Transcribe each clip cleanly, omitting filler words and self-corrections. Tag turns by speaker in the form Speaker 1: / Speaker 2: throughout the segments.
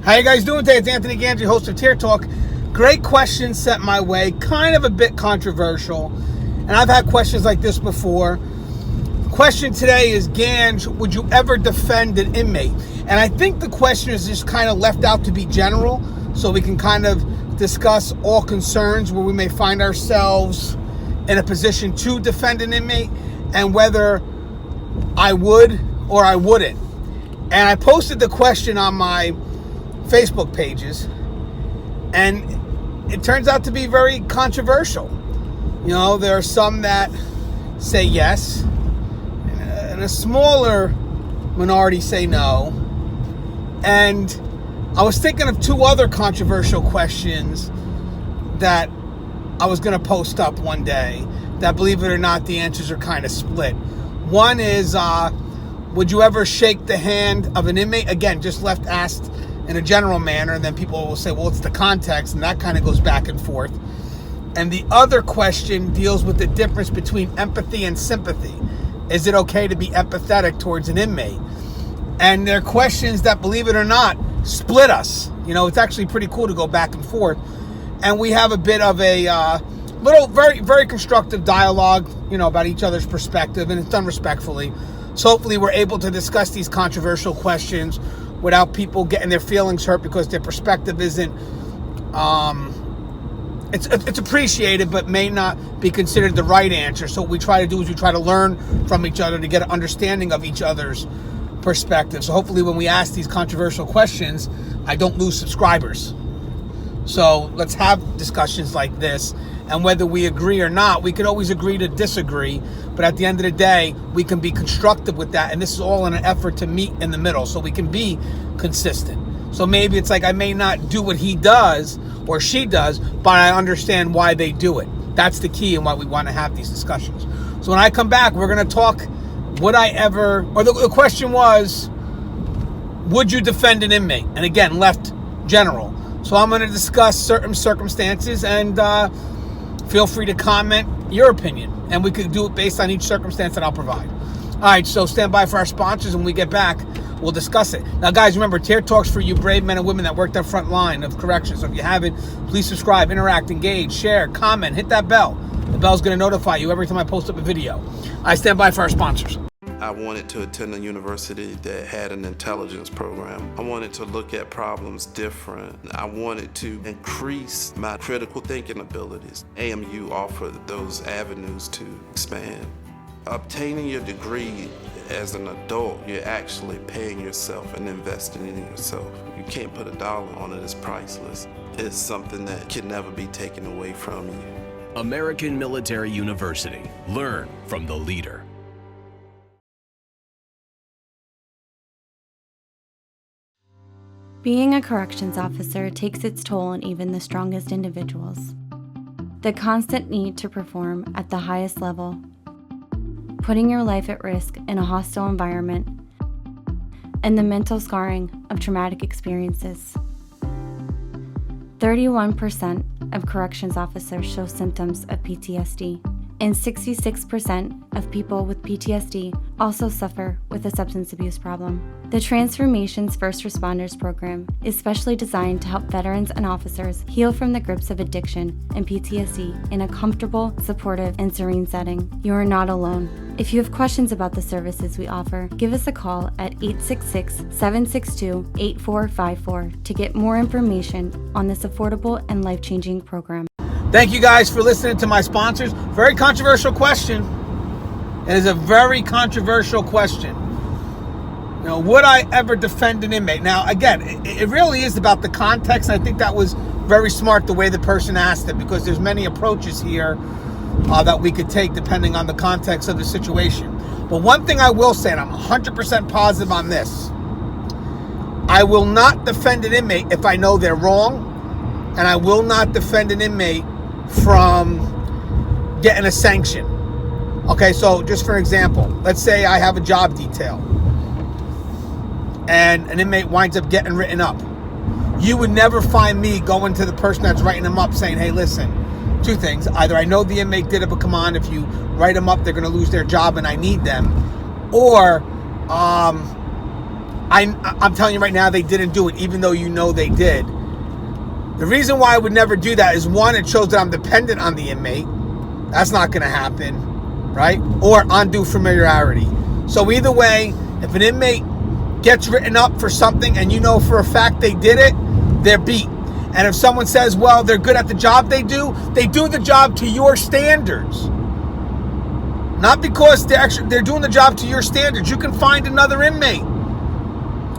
Speaker 1: How you guys doing today? It's Anthony Ganji, host of Tear Talk. Great question sent my way, kind of a bit controversial, and I've had questions like this before. The question today is, Ganj, would you ever defend an inmate? And I think the question is just kind of left out to be general, so we can kind of discuss all concerns where we may find ourselves in a position to defend an inmate, and whether I would or I wouldn't. And I posted the question on my Facebook pages, and it turns out to be very controversial. You know, there are some that say yes, and a smaller minority say no. And I was thinking of two other controversial questions that I was going to post up one day that, believe it or not, the answers are kind of split. One is, would you ever shake the hand of an inmate? Again, just left asked in a general manner, and then people will say, well, it's the context, and that kind of goes back and forth. And the other question deals with the difference between empathy and sympathy. Is it okay to be empathetic towards an inmate? And they're questions that, believe it or not, split us. You know, it's actually pretty cool to go back and forth. And we have a bit of a little, very, very constructive dialogue, you know, about each other's perspective, and it's done respectfully. So hopefully we're able to discuss these controversial questions without people getting their feelings hurt because their perspective isn't, it's appreciated, but may not be considered the right answer. So what we try to do is we try to learn from each other to get an understanding of each other's perspective. So hopefully when we ask these controversial questions, I don't lose subscribers. So let's have discussions like this. And whether we agree or not, we can always agree to disagree. But at the end of the day, we can be constructive with that. And this is all in an effort to meet in the middle so we can be consistent. So maybe it's like I may not do what he does or she does, but I understand why they do it. That's the key and why we want to have these discussions. So when I come back, we're going to talk, would I ever, or the question was, would you defend an inmate? And again, left general. So I'm going to discuss certain circumstances, and feel free to comment your opinion, and we could do it based on each circumstance that I'll provide. All right, so stand by for our sponsors. When we get back, we'll discuss it. Now, guys, remember, Tear Talk's for you brave men and women that work that front line of correction. So if you haven't, please subscribe, interact, engage, share, comment, hit that bell. The bell's going to notify you every time I post up a video. I stand by for our sponsors.
Speaker 2: I wanted to attend a university that had an intelligence program. I wanted to look at problems different. I wanted to increase my critical thinking abilities. AMU offered those avenues to expand. Obtaining your degree as an adult, you're actually paying yourself and investing in yourself. You can't put a dollar on it, it's priceless. It's something that can never be taken away from you.
Speaker 3: American Military University. Learn from the leader.
Speaker 4: Being a corrections officer takes its toll on even the strongest individuals. The constant need to perform at the highest level, putting your life at risk in a hostile environment, and the mental scarring of traumatic experiences. 31% of corrections officers show symptoms of PTSD, and 66% of people with PTSD also suffer with a substance abuse problem. The Transformations First Responders program is specially designed to help veterans and officers heal from the grips of addiction and PTSD in a comfortable, supportive, and serene setting. You are not alone. If you have questions about the services we offer, give us a call at 866-762-8454 to get more information on this affordable and life-changing program.
Speaker 1: Thank you guys for listening to my sponsors. Very controversial question. It is a very controversial question. You know, would I ever defend an inmate? Now, again, it really is about the context. I think that was very smart the way the person asked it, because there's many approaches here that we could take depending on the context of the situation. But one thing I will say, and I'm 100% positive on this, I will not defend an inmate if I know they're wrong, and I will not defend an inmate from getting a sanction. Okay, so just for example, let's say I have a job detail and an inmate winds up getting written up. You would never find me going to the person that's writing them up saying, hey, listen, two things. Either I know the inmate did it, but come on, if you write them up, they're going to lose their job and I need them. Or I'm telling you right now, they didn't do it, even though you know they did. The reason why I would never do that is, one, it shows that I'm dependent on the inmate. That's not going to happen, right? Or undue familiarity. So either way, if an inmate gets written up for something and you know for a fact they did it, they're beat. And if someone says, well, they're good at the job they do the job to your standards. Not because they're doing the job to your standards. You can find another inmate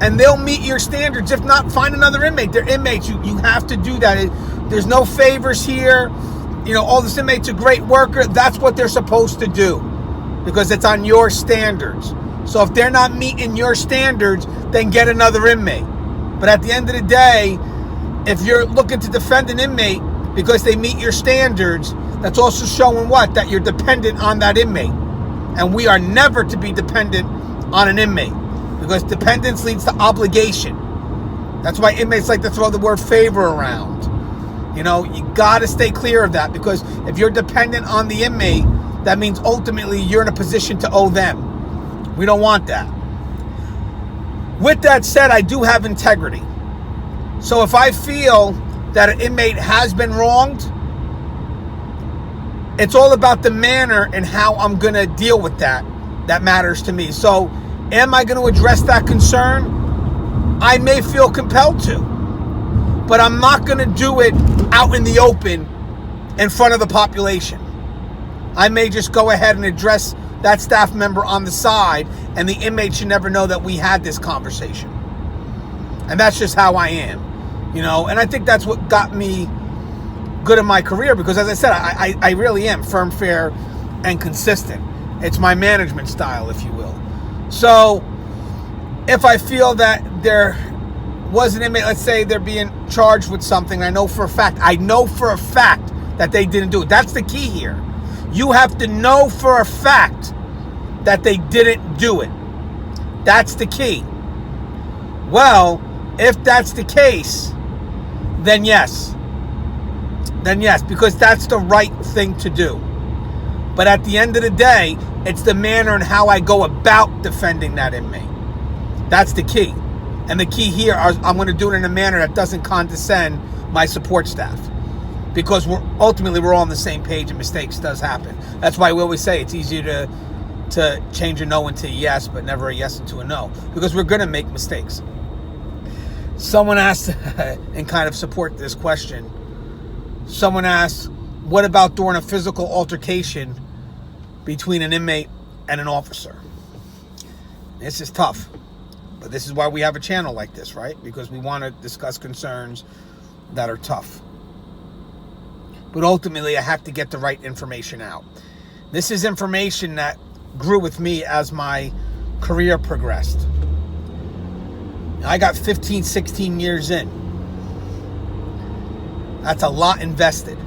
Speaker 1: and they'll meet your standards. If not, find another inmate. They're inmates. You have to do that. There's no favors here. You know, all this inmate's a great worker. That's what they're supposed to do because it's on your standards. So if they're not meeting your standards, then get another inmate. But at the end of the day, if you're looking to defend an inmate because they meet your standards, that's also showing what? That you're dependent on that inmate. And we are never to be dependent on an inmate because dependence leads to obligation. That's why inmates like to throw the word favor around. You know, you got to stay clear of that because if you're dependent on the inmate, that means ultimately you're in a position to owe them. We don't want that. With that said, I do have integrity. So if I feel that an inmate has been wronged, it's all about the manner and how I'm going to deal with that matters to me. So am I going to address that concern? I may feel compelled to, but I'm not going to do it out in the open in front of the population. I may just go ahead and address that staff member on the side, and the inmate should never know that we had this conversation. And that's just how I am, you know. And I think that's what got me good in my career because, as I said, I really am firm, fair, and consistent. It's my management style, if you will. So if I feel that there was an inmate, let's say they're being charged with something, I know for a fact that they didn't do it. That's the key here. You have to know for a fact that they didn't do it. That's the key. Well, if that's the case, then yes. Because that's the right thing to do. But at the end of the day, it's the manner and how I go about defending that inmate. That's the key. And the key here is I'm going to do it in a manner that doesn't condescend my support staff. Because we're all on the same page and mistakes does happen. That's why we always say it's easier to change a no into a yes, but never a yes into a no. Because we're going to make mistakes. Someone asked, and kind of support this question, someone asked, what about during a physical altercation between an inmate and an officer? This is tough. But this is why we have a channel like this, right? Because we want to discuss concerns that are tough. But ultimately, I have to get the right information out. This is information that grew with me as my career progressed. I got 15, 16 years in. That's a lot invested.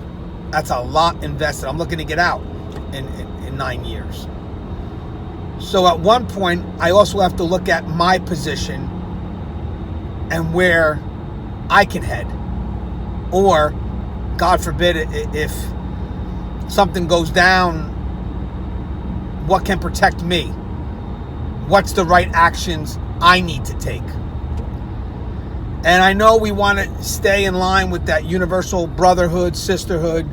Speaker 1: I'm looking to get out in 9 years. So at one point, I also have to look at my position and where I can head. Or, God forbid, if something goes down, what can protect me? What's the right actions I need to take? And I know we want to stay in line with that universal brotherhood, sisterhood,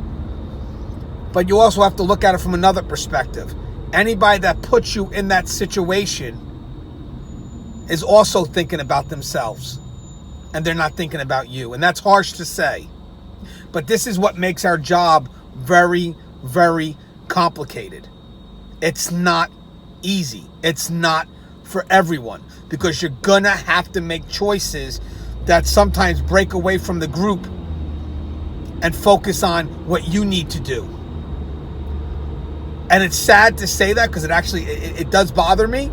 Speaker 1: but you also have to look at it from another perspective. Anybody that puts you in that situation is also thinking about themselves, and they're not thinking about you. And that's harsh to say. But this is what makes our job very, very complicated. It's not easy. It's not for everyone because you're going to have to make choices that sometimes break away from the group and focus on what you need to do. And it's sad to say that because it does bother me.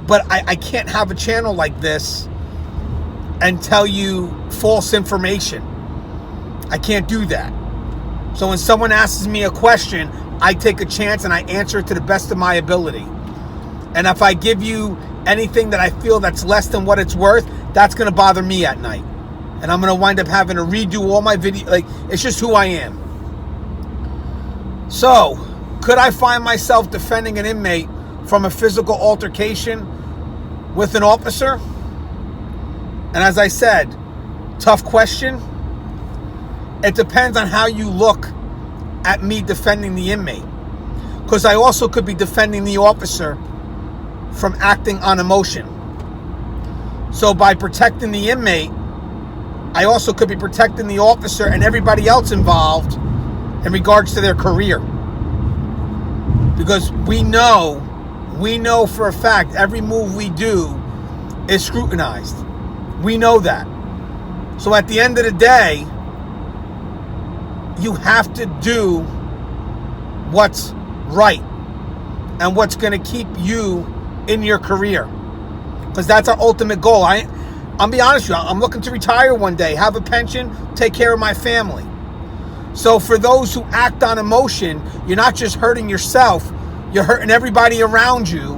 Speaker 1: But I can't have a channel like this and tell you false information. I can't do that. So when someone asks me a question, I take a chance and I answer it to the best of my ability. And if I give you anything that I feel that's less than what it's worth, that's going to bother me at night. And I'm going to wind up having to redo all my videos. Like, it's just who I am. So, could I find myself defending an inmate from a physical altercation? with an officer? And as I said, tough question. It depends on how you look at me defending the inmate. Because I also could be defending the officer from acting on emotion. So by protecting the inmate, I also could be protecting the officer and everybody else involved in regards to their career. Because we know for a fact every move we do is scrutinized. We know that. So at the end of the day, you have to do what's right and what's going to keep you in your career. Because that's our ultimate goal. I'll be honest with you, I'm looking to retire one day, have a pension, take care of my family. So for those who act on emotion, you're not just hurting yourself, you're hurting everybody around you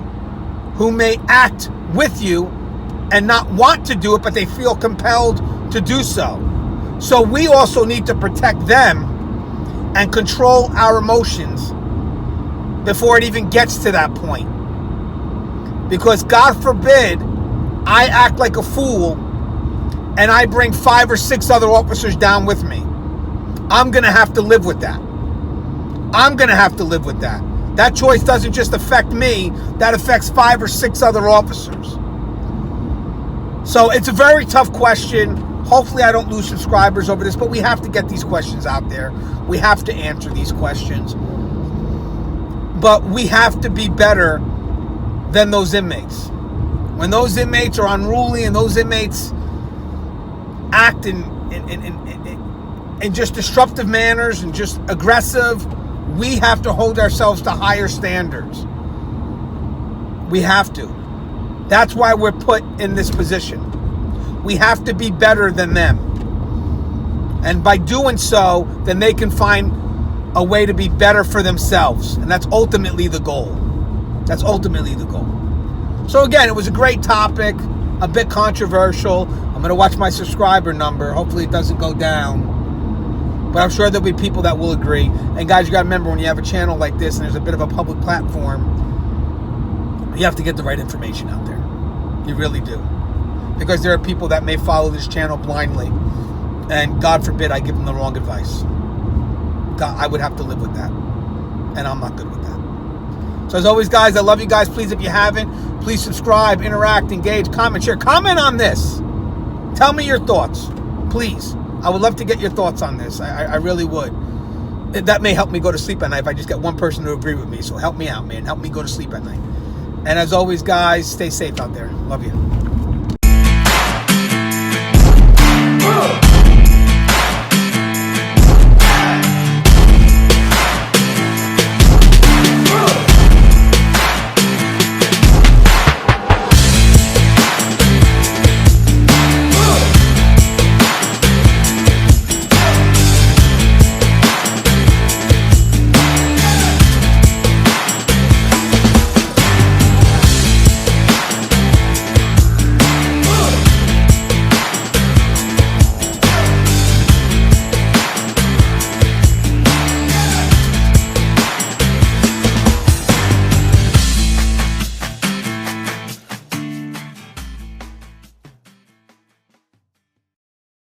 Speaker 1: who may act with you and not want to do it, but they feel compelled to do so. So we also need to protect them and control our emotions before it even gets to that point. Because God forbid I act like a fool and I bring 5 or 6 other officers down with me. I'm going to have to live with that. I'm going to have to live with that. That choice doesn't just affect me, that affects 5 or 6 other officers. So it's a very tough question. Hopefully I don't lose subscribers over this, but we have to get these questions out there. We have to answer these questions. But we have to be better than those inmates. When those inmates are unruly and those inmates act in just disruptive manners and just aggressive, we have to hold ourselves to higher standards. We have to. That's why we're put in this position. We have to be better than them. And by doing so, then they can find a way to be better for themselves. And that's ultimately the goal. That's ultimately the goal. So again, it was a great topic, a bit controversial. I'm going to watch my subscriber number. Hopefully it doesn't go down. But I'm sure there'll be people that will agree. And guys, you got to remember, when you have a channel like this and there's a bit of a public platform, you have to get the right information out there. You really do. Because there are people that may follow this channel blindly. And God forbid I give them the wrong advice. God, I would have to live with that. And I'm not good with that. So as always, guys, I love you guys. Please, if you haven't, please subscribe, interact, engage, comment, share. Comment on this. Tell me your thoughts. Please. I would love to get your thoughts on this. I really would. That may help me go to sleep at night if I just get one person to agree with me. So help me out, man. Help me go to sleep at night. And as always, guys, stay safe out there. Love you.